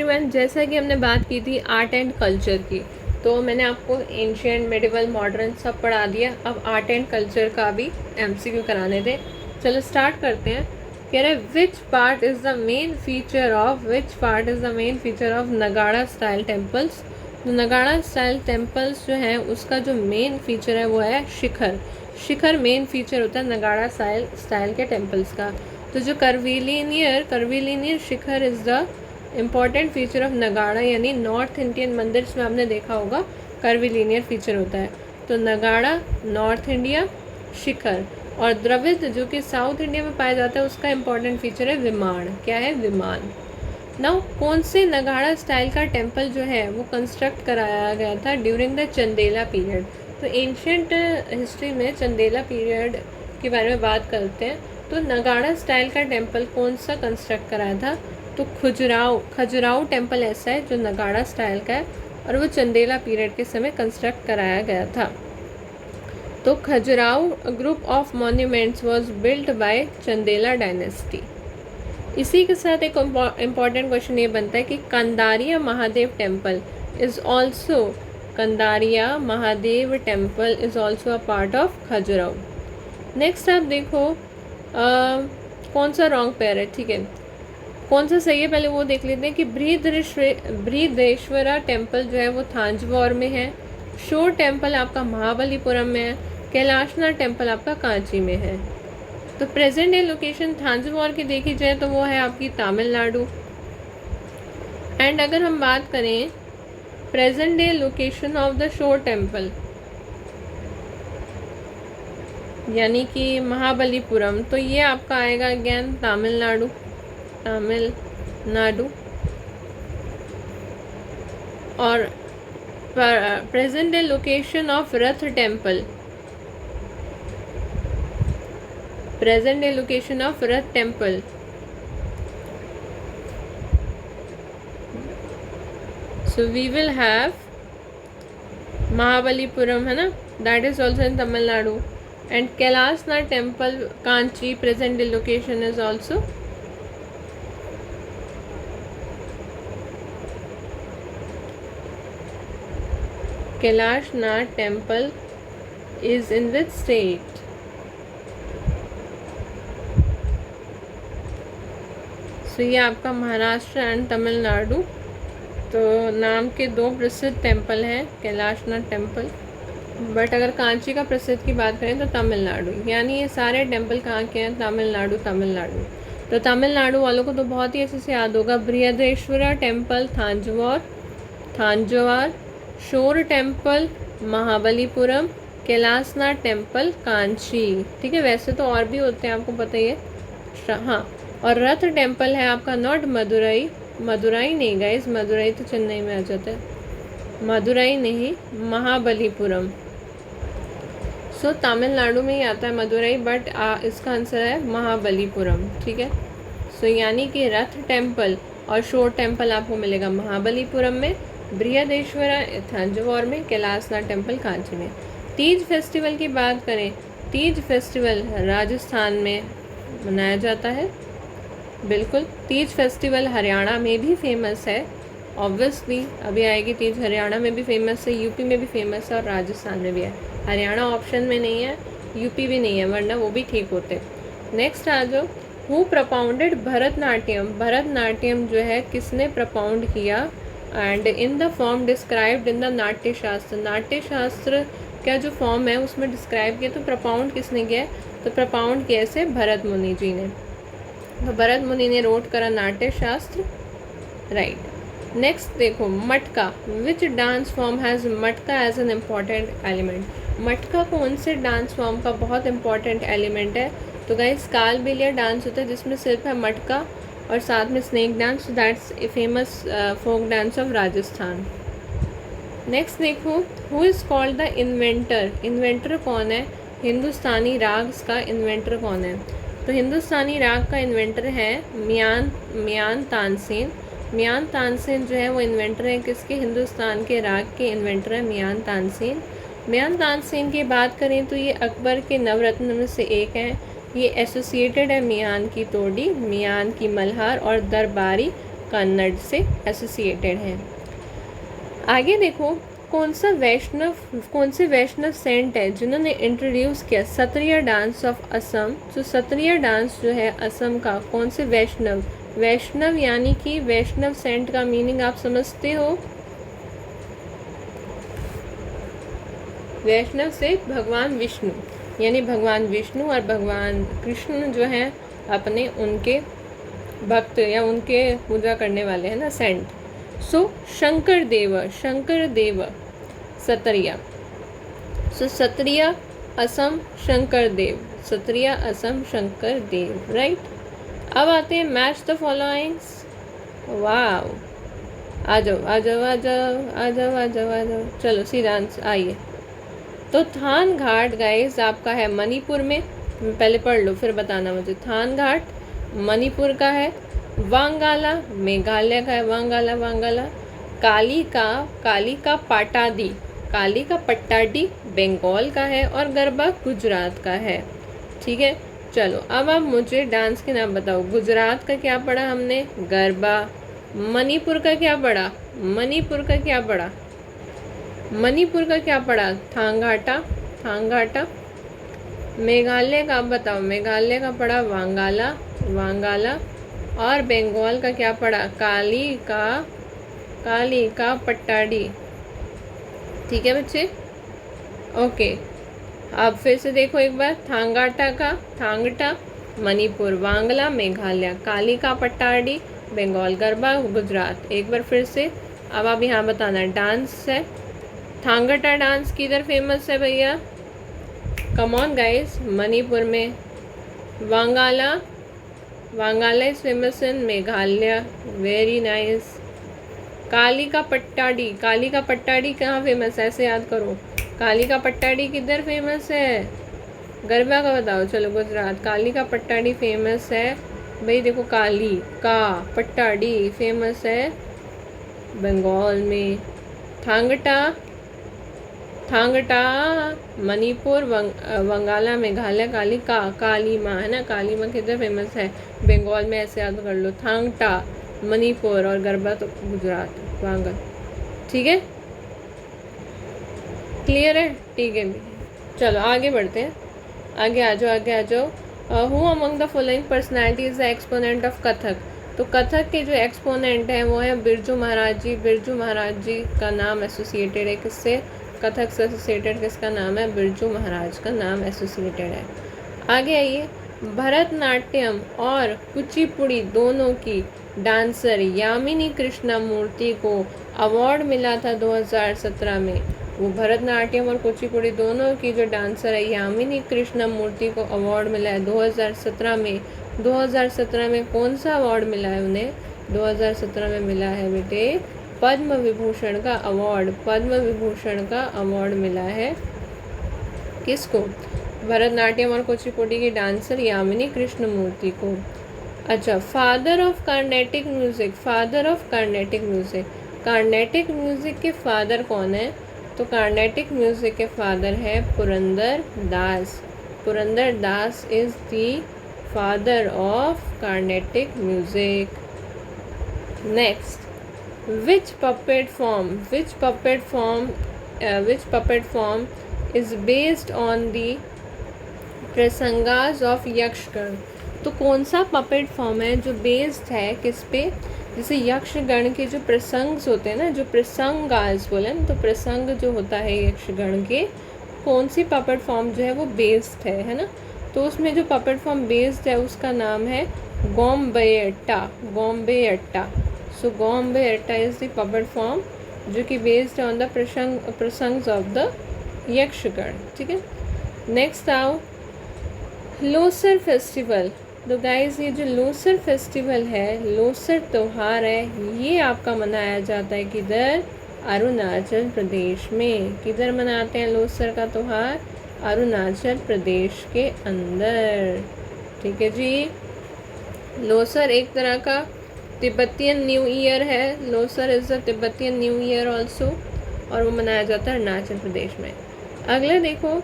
Student, जैसा कि हमने बात की थी आर्ट एंड कल्चर की, तो मैंने आपको एंशियंट, मेडिवल, मॉडर्न सब पढ़ा दिया। अब आर्ट एंड कल्चर का भी एमसीक्यू कराने थे। चलो स्टार्ट करते हैं। कह रहे which part is the main feature of नगाड़ा स्टाइल टेम्पल्स। तो नगाड़ा स्टाइल टेम्पल्स जो हैं उसका जो मेन फीचर है वो है शिखर। शिखर मेन फीचर होता है नगाड़ा स्टाइल के टेम्पल्स का। तो जो curvilinear Shikhar is the important feature of नगाड़ा, यानी नॉर्थ इंडियन मंदिर में आपने देखा होगा कर्वीलिनियर फीचर होता है। तो नगाड़ा नॉर्थ इंडिया, शिखर, और द्रविड़ जो कि साउथ इंडिया में पाया जाता है उसका इम्पॉर्टेंट फीचर है विमान। क्या है? विमान। नाउ कौन से नगाड़ा स्टाइल का टेम्पल जो है वो कंस्ट्रक्ट कराया गया था ड्यूरिंग द चंदेला पीरियड। तो एंशियंट हिस्ट्री में चंदेला पीरियड के बारे में बात करते हैं। तो नगाड़ा स्टाइल का टेम्पल कौन सा कंस्ट्रक्ट कराया था? तो खजुराहो टेम्पल ऐसा है जो नगाड़ा स्टाइल का है और वो चंदेला पीरियड के समय कंस्ट्रक्ट कराया गया था। तो Khajuraho group of monuments was built by Chandela dynasty. इसी के साथ एक इम्पॉर्टेंट क्वेश्चन ये बनता है कि Kandariya Mahadev temple is also a part of Khajuraho. Next आप देखो कौन सा रॉन्ग पेयर है, ठीक है, कौन सा सही है पहले वो देख लेते हैं कि बृहदेश्वरा टेम्पल जो है वो थांजवौर में है, शोर टेम्पल आपका महाबलीपुरम में है, कैलाशनाथ टेम्पल आपका कांची में है। तो प्रेजेंट डे लोकेशन थांजवौर की देखी जाए तो वो है आपकी तमिलनाडु। एंड अगर हम बात करें present day location of the shore temple यानी कि महाबलीपुरम, तो ये आपका आएगा अगेन तमिलनाडु। और present day location of Rath temple, so we will have Mahabalipuram, है ना, that is also in Tamil Nadu, and Kailashnath temple Kanchi present day location is also Kailashnath temple is in which state? तो ये आपका Maharashtra and Tamil Nadu. तो नाम के दो प्रसिद्ध टेम्पल हैं, कैलाशनाथ टेम्पल, बट अगर कांची का प्रसिद्ध की बात करें तो तमिलनाडु। यानी ये सारे टेम्पल कहाँ के हैं? तमिलनाडु। तो तमिलनाडु वालों को तो बहुत ही अच्छे से याद होगा, Brihadeeswara temple Thanjavur, shore temple Mahabalipuram, Kailasanatha temple Kanchi. ठीक है, वैसे तो और भी होते हैं आपको पता ही है। हाँ, और रथ टेम्पल है आपका नॉट मदुराई नहीं गाइस, मदुराई तो चेन्नई में आ जाता है, मदुराई नहीं, महाबलीपुरम। सो तमिलनाडु में ही आता है मदुराई, बट इसका आंसर है महाबलीपुरम। ठीक है, सो यानी कि रथ टेम्पल और शोर टेम्पल आपको मिलेगा महाबलीपुरम में, बृहदेश्वरा थांजवौर में, कैलाशनाथ टेम्पल कांची में। तीज फेस्टिवल की बात करें, तीज फेस्टिवल राजस्थान में मनाया जाता है। बिल्कुल, तीज फेस्टिवल हरियाणा में भी फेमस है, ऑब्वियसली अभी आएगी तीज, हरियाणा में भी फेमस है, यूपी में भी फेमस है और राजस्थान में भी है। हरियाणा ऑप्शन में नहीं है, यूपी भी नहीं है, वरना वो भी ठीक होते। नेक्स्ट आ जाओ, हु प्रपाउंडेड भरतनाट्यम जो है किसने प्रपाउंड किया? And in the form described in the Natyashastra का जो फॉर्म है उसमें डिस्क्राइब किया, तो प्रपाउंड किसने किया है? तो प्रपाउंड किया से भरत मुनि जी ने। तो भरत मुनि ने रोट करा नाट्य शास्त्र, राइट। नेक्स्ट देखो मटका, विच डांस फॉर्म हैज़ मटका एज एन इम्पॉर्टेंट एलिमेंट? मटका कौन से डांस फॉर्म का बहुत इंपॉर्टेंट एलिमेंट है? तो गाइस कालबेलिया डांस होता है जिसमें सिर्फ है मटका और साथ में snake dance, that's a famous folk dance of Rajasthan. Next देखो, who is called the inventor कौन है? हिंदुस्तानी राग्स का इन्वेंटर कौन है? तो हिंदुस्तानी राग का इन्वेंटर है मियान तानसेन। मियान तानसेन जो है वो इन्वेंटर है किसके? हिंदुस्तान के राग के इन्वेंटर है मियान तानसेन। मियान तानसेन की बात करें तो ये अकबर के नवरत्न में से एक हैं। ये एसोसिएटेड है मियान की तोड़ी, मियान की मल्हार और दरबारी कन्नड़ से एसोसिएटेड हैं। आगे देखो, कौन से वैष्णव सेंट है जिन्होंने इंट्रोड्यूस किया सत्रिया डांस ऑफ असम। तो सत्रिया डांस जो है असम का, कौन से वैष्णव यानी कि वैष्णव सेंट का मीनिंग आप समझते हो, वैष्णव से भगवान विष्णु, यानी भगवान विष्णु और भगवान कृष्ण जो हैं अपने उनके भक्त या उनके पूजा करने वाले हैं ना, सेंट। सो शंकर देव सत्रिया। सो सत्रिया असम शंकर देव, सत्रिया असम शंकर देव, राइट। अब आते हैं मैच द फॉलोइंग्स। वाव, आ जाओ, चलो सीधा आंसर आइए। तो थान घाट गाइस आपका है मणिपुर में, पहले पढ़ लो फिर बताना मुझे। थान घाट मणिपुर का है, वांगाला मेघालय का है, वांगाला। काली का पट्टाडी बंगाल का है, और गरबा गुजरात का है। ठीक है, चलो अब आप मुझे डांस के नाम बताओ। गुजरात का क्या पढ़ा हमने, गरबा। मणिपुर का क्या पढ़ा, थांगाटा। मेघालय का आप बताओ, मेघालय का पढ़ा वांगाला। और बंगाल का क्या पढ़ा, काली का पट्टाडी। ठीक है बच्चे, ओके। अब फिर से देखो एक बार, थांगटा मणिपुर, वांगला मेघालय, काली का पट्टाडी बंगाल, गरबा गुजरात। एक बार फिर से, अब आप यहाँ बताना डांस है। थांगटा डांस किधर फेमस है भैया, कम ऑन गाइस, मणिपुर में। Wangala is famous in Meghalaya, very nice. Kali का पट्टाडी कहाँ फेमस है, ऐसे याद करो। काली का पट्टाडी किधर फेमस है, गरबा का बताओ। चलो गुजरात, काली का पट्टाडी फेमस है भाई। देखो काली का पट्टाडी फेमस है बंगाल में। थांगटा मणिपुर, वंगाला मेघालय, काली माँ है ना, काली माँ किधर फेमस है, बंगाल में, ऐसे याद कर लो। थांगटा मणिपुर और गरबा तो गुजरात, वांगल। ठीक है, क्लियर है, ठीक है। चलो आगे बढ़ते हैं, आगे आ जाओ। Who among the following personality is the exponent of Kathak. तो कथक के जो एक्सपोनेंट हैं वो है बिरजू महाराज जी का नाम एसोसिएटेड है किससे, कथक से एसोसिएटेड किसका नाम है, बिरजू महाराज का नाम एसोसिएटेड है। आगे आइए, भरतनाट्यम और कुचिपुड़ी दोनों की डांसर यामिनी कृष्णमूर्ति को अवार्ड मिला था 2017 में। वो भरतनाट्यम और कुचिपुड़ी दोनों की जो डांसर है यामिनी कृष्णमूर्ति को अवार्ड मिला है 2017 में। 2017 में कौन सा अवार्ड मिला है उन्हें, 2017 में मिला है बेटे पद्म विभूषण का अवार्ड मिला है। किसको, भरतनाट्यम और कुचिपुड़ी की डांसर यामिनी कृष्णमूर्ति को। अच्छा, father of Carnatic Carnatic music के फादर कौन है, तो कार्नेटिक म्यूजिक के फादर है Purandara Dasa is the father of Carnatic music. Next, which puppet form is based on the प्रसंगास ऑफ यक्षगण। तो कौन सा पपेट फॉर्म है जो बेस्ड है किस पे, जैसे यक्षगण के जो प्रसंग होते हैं ना, जो प्रसंगास बोले ना, तो प्रसंग जो होता है यक्षगण के, कौन सी पपेट फॉर्म जो है वो बेस्ड है ना। तो उसमें जो पपेट फॉर्म बेस्ड है उसका नाम है गोम्बेयट्टा। सो गोम्बेयट्टा इज द पपेट फॉर्म जो कि बेस्ड ऑन द प्रसंग ऑफ द यक्षगण। ठीक है, नेक्स्ट आओ लोसर फेस्टिवल। तो गाइस ये जो लोसर फेस्टिवल है, लोसर त्यौहार है, ये आपका मनाया जाता है किधर, अरुणाचल प्रदेश में। किधर मनाते हैं लोसर का त्यौहार, अरुणाचल प्रदेश के अंदर। ठीक है जी, लोसर एक तरह का तिब्बतियन न्यू ईयर है। Losar is the Tibetan new year also, और वो मनाया जाता है अरुणाचल प्रदेश में। अगला देखो,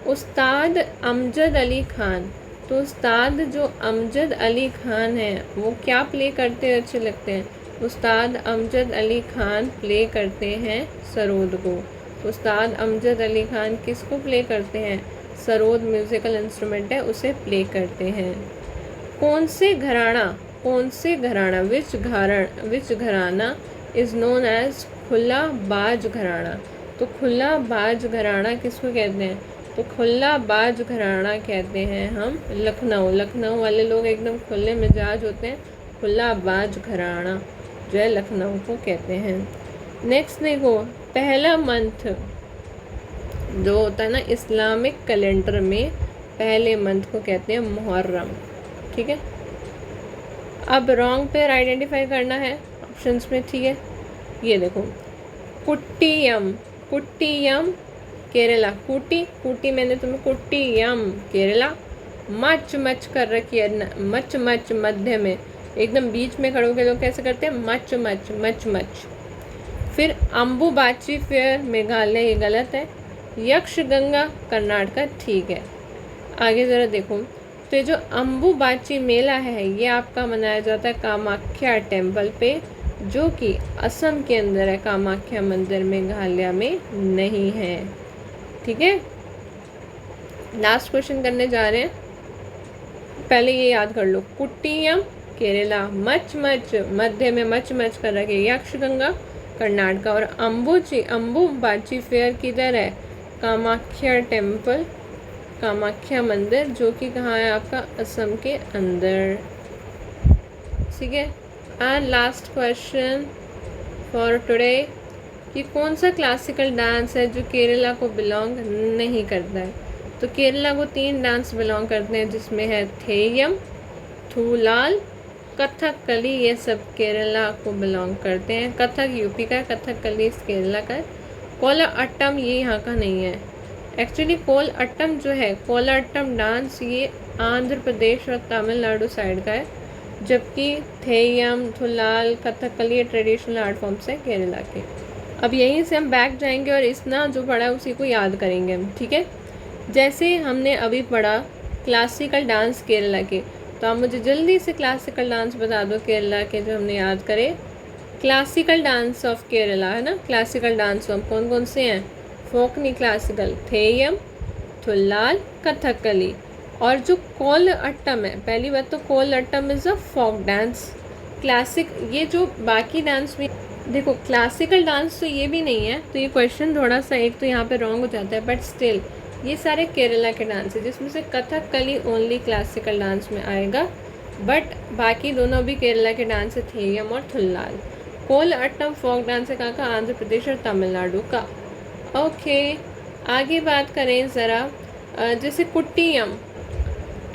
उस्ताद अमजद अली खान। तो उस्ताद जो अमजद अली खान हैं वो क्या प्ले करते अच्छे लगते हैं, उस्ताद अमजद अली खान प्ले करते हैं सरोद को। उस्ताद अमजद अली खान किसको प्ले करते हैं? सरोद म्यूज़िकल इंस्ट्रूमेंट है, उसे प्ले करते हैं। कौन से घराना विच घराना इज़ नोन एज खुला बाज घराना। तो खुला बाज घराना किसको कहते हैं? तो खुला बाज घराना कहते हैं हम लखनऊ वाले लोग एकदम खुले मिजाज होते हैं, खुला बाज घराना जो है लखनऊ को कहते हैं। नेक्स्ट देखो, पहला मंथ जो होता है ना इस्लामिक कैलेंडर में, पहले मंथ को कहते हैं मुहर्रम। ठीक है, अब रॉन्ग पेयर आइडेंटिफाई करना है ऑप्शंस में। ठीक है, ये देखो, कुट्टियम केरला, कुटी मैंने तुम्हें कुट्टियम केरला। मच कर रखी है, मच मध्य में, एकदम बीच में खड़े होकर लोग कैसे करते हैं? मच। फिर अम्बुबाची फेयर मेघालय, ये गलत है। यक्षगंगा कर्नाटक ठीक है। आगे ज़रा देखो, तो ये जो अम्बुबाची मेला है ये आपका मनाया जाता है कामाख्या टेम्पल पे, जो कि असम के अंदर है। कामाख्या मंदिर मेघालय में नहीं है। ठीक है, लास्ट क्वेश्चन करने जा रहे हैं, पहले ये याद कर लो। कुट्टियम केरला, मच मध्य में मच कर रखे, यक्षगंगा कर्नाटक, और अम्बुबाची फेयर किधर है? कामाख्या टेम्पल, कामाख्या मंदिर, जो कि कहाँ है आपका? असम के अंदर। ठीक है, and last question for today, कि कौन सा क्लासिकल डांस है जो केरला को बिलोंग नहीं करता है? तो केरला को 3 डांस बिलोंग करते हैं, जिसमें है थेयम, थूलाल, कथकली, ये सब केरला को बिलोंग करते हैं। कथक यूपी का है, कथकली केरला का है। कोला अट्टम ये यहाँ का नहीं है। एक्चुअली कोल अट्टम जो है, कोला अट्टम डांस, ये आंध्र प्रदेश और तमिलनाडु साइड का है, जबकि Theyyam, Thullal, Kathakali traditional art forms हैं केरला के। अब यहीं से हम बैक जाएंगे और इतना जो पढ़ा है उसी को याद करेंगे हम। ठीक है, जैसे हमने अभी पढ़ा क्लासिकल डांस केरला के, तो आप मुझे जल्दी से क्लासिकल डांस बता दो केरला के जो हमने याद करे। क्लासिकल डांस ऑफ केरला है ना, क्लासिकल डांस फॉर्म कौन कौन से हैं? फोक नहीं क्लासिकल, थेयम, थुल्लाल, कथकली। और जो कोल अट्टम है, पहली बात तो Kolattam is a folk dance. Classic, ये जो बाकी डांस भी देखो, क्लासिकल डांस तो ये भी नहीं है, तो ये क्वेश्चन थोड़ा सा एक तो यहाँ पे रॉन्ग हो जाता है, बट स्टिल ये सारे केरला के डांस है, जिसमें से कथकली ओनली क्लासिकल डांस में आएगा, बट बाकी दोनों भी केरला के डांस है, थेयम और थुल्लाल। कोल अट्टम फोक डांस है कहाँ का? आंध्र प्रदेश और तमिलनाडु का। ओके, आगे बात करें ज़रा, जैसे कुट्टियम,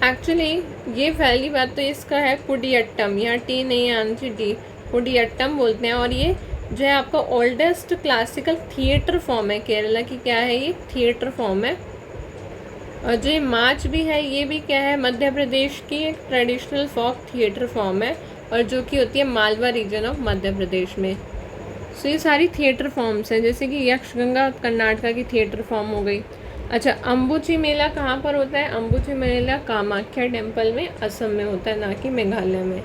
एक्चुअली ये पहली बात तो इसका है कुडियट्टम, यहाँ टी नहीं आनी चाहिए, डी, कुडियट्टम बोलते हैं। और ये जो है आपका ओल्डेस्ट क्लासिकल थिएटर फॉर्म है केरला की। क्या है ये? थिएटर फॉर्म है। और जो ये माच भी है, ये भी क्या है? मध्य प्रदेश की एक ट्रेडिशनल फोक थिएटर फॉर्म है, और जो कि होती है मालवा रीजन ऑफ मध्य प्रदेश में। सो ये सारी थिएटर फॉर्म्स हैं, जैसे कि यक्षगंगा कर्नाटका की थिएटर फॉर्म हो गई। अच्छा, अम्बुची मेला कहाँ पर होता है? अम्बुची मेला कामाख्या टेम्पल में, असम में होता है, ना कि मेघालय में।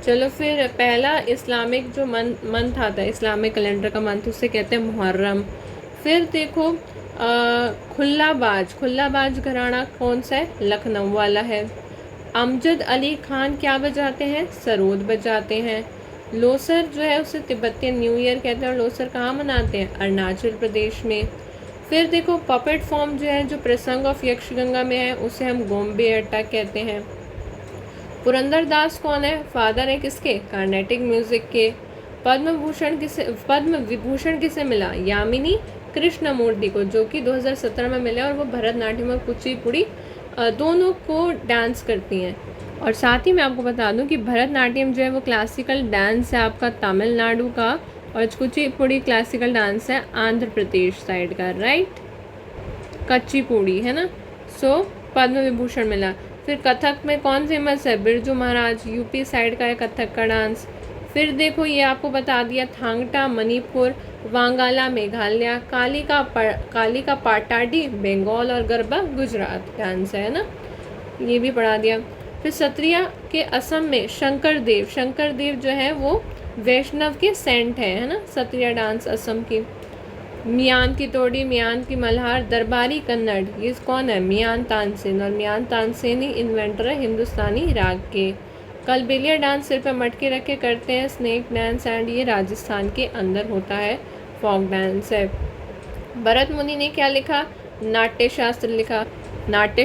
चलो फिर, पहला इस्लामिक जो मंथ आता है, इस्लामिक कैलेंडर का मंथ, उसे कहते हैं मुहर्रम। फिर देखो, खुला बाज घराना कौन सा है? लखनऊ वाला है। अमजद अली खान क्या बजाते हैं? सरोद बजाते हैं। लोसर जो है उसे तिब्बतियन न्यू ईयर कहते हैं, और लोसर कहाँ मनाते हैं? अरुणाचल प्रदेश में। फिर देखो, पपेट फॉर्म जो है, जो प्रसंग ऑफ यक्षगंगा में है, उसे हम गोम्बे अट्टा कहते हैं। पुरंदर दास कौन है? फादर है किसके? कार्नेटिक म्यूजिक के। पद्म विभूषण किसे मिला? यामिनी कृष्णमूर्ति को, जो कि 2017 में मिला, और वो भरतनाट्यम और कुचिपुड़ी दोनों को डांस करती हैं। और साथ ही मैं आपको बता दूं कि भरतनाट्यम जो है वो क्लासिकल डांस है आपका तमिलनाडु का, और कुचिपुड़ी क्लासिकल डांस है आंध्र प्रदेश साइड का, राइट? कच्चीपुड़ी है ना। सो पद्म विभूषण मिला। फिर कथक में कौन फेमस है? बिरजू महाराज, यूपी साइड का है कथक का डांस। फिर देखो, ये आपको बता दिया, थांगटा मणिपुर, वांगाला मेघालय, कालिका पाटाडी बंगाल, और गरबा गुजरात डांस है ना, ये भी पढ़ा दिया। फिर सत्रिया के असम में शंकर देव जो है वो वैष्णव की सेंट है ना। सत्रिया डांस असम की। मियान की तोड़ी, मियान की मल्हार, दरबारी कन्नड़, ये कौन है? मियान तानसेन। और मियान तानसेन ही इन्वेंटर है हिंदुस्तानी राग के। कलबेलिया डांस सिर पे मटके रख के करते हैं। स्नेक डांस एंड ये राजस्थान के अंदर होता है, फोक डांस है। भरत मुनि ने क्या लिखा? नाट्य शास्त्र लिखा। नाट्य